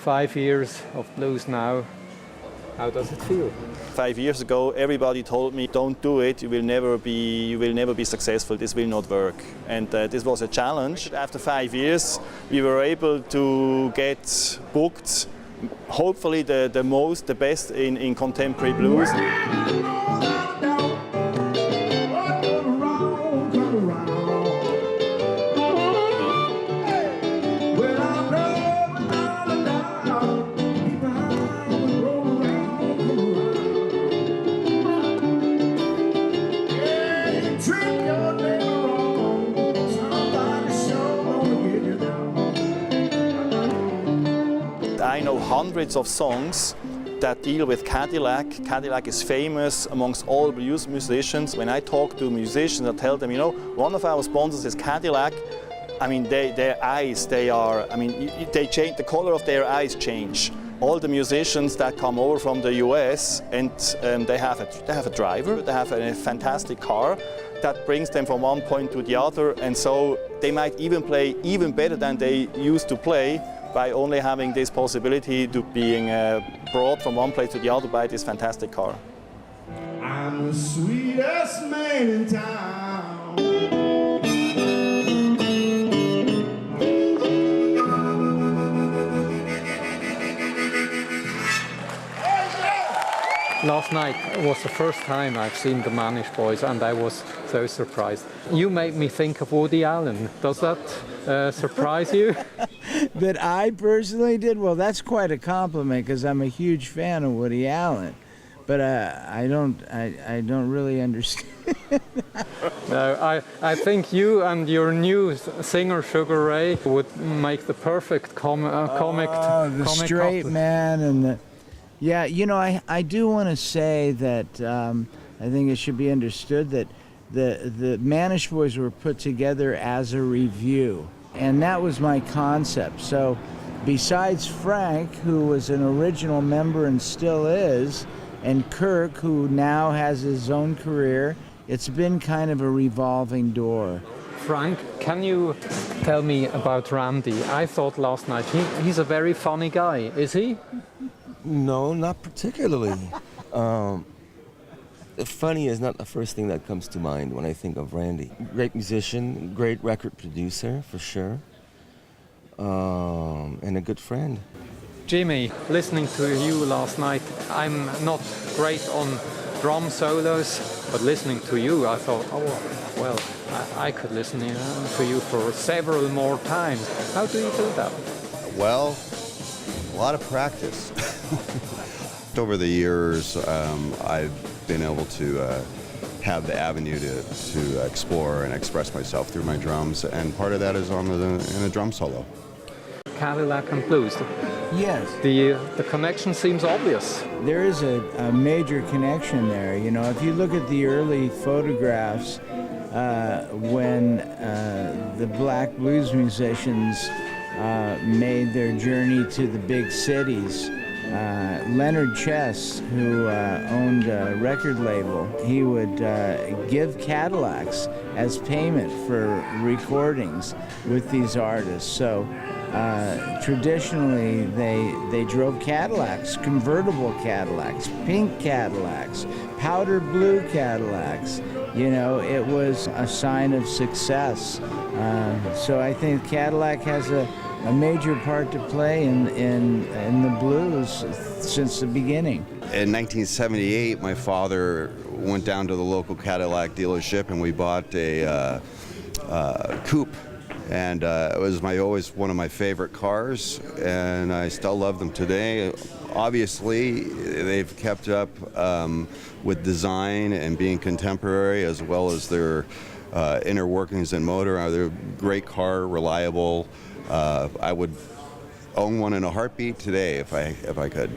5 years of blues now. How does it feel? 5 years ago, everybody told me, "Don't do it. You will never be successful. This will not work." And this was a challenge. After 5 years, we were able to get booked. Hopefully, the best in contemporary blues. I know hundreds of songs that deal with Cadillac. Cadillac is famous amongst all blues musicians. When I talk to musicians, I tell them, you know, one of our sponsors is Cadillac. I mean, their eyes, they change, the color of their eyes change. All the musicians that come over from the US, and they have a driver, they have a fantastic car that brings them from one point to the other, and so they might even play even better than they used to play by only having this possibility to being brought from one place to the other by this fantastic car. I'm the sweetest man in town. Last night was the first time I've seen the Mannish boys, and I was so surprised. You made me think of Woody Allen. Does that surprise you? That I personally did? Well, that's quite a compliment because I'm a huge fan of Woody Allen. But I don't really understand. No, I think you and your new singer Sugar Ray would make the perfect comic. The straight man and the. Yeah, you know, I do want to say that I think it should be understood that the Mannish Boys were put together as a review, and that was my concept. So besides Frank, who was an original member and still is, and Kirk, who now has his own career, it's been kind of a revolving door. Frank, can you tell me about Randy? I thought last night he's a very funny guy. Is he? No, not particularly. Funny is not the first thing that comes to mind when I think of Randy. Great musician, great record producer, for sure, and a good friend. Jimmy, listening to you last night, I'm not great on drum solos, but listening to you, I thought, oh, well, I could listen to you for several more times. How do you do that? Well, a lot of practice. Over the years, I've been able to have the avenue to explore and express myself through my drums, and part of that is in a drum solo. Cadillac and blues. Yes. The connection seems obvious. There is a major connection there. You know, if you look at the early photographs when the black blues musicians made their journey to the big cities, Leonard Chess, who owned a record label, he would give Cadillacs as payment for recordings with these artists. So traditionally they drove Cadillacs, convertible Cadillacs, pink Cadillacs, powder blue Cadillacs. You know, it was a sign of success. So I think Cadillac has a major part to play in the blues since the beginning. In 1978, my father went down to the local Cadillac dealership and we bought a coupe. And it was always one of my favorite cars, and I still love them today. Obviously, they've kept up with design and being contemporary, as well as their inner workings and motor. They're a great car, reliable. I would own one in a heartbeat today if I could.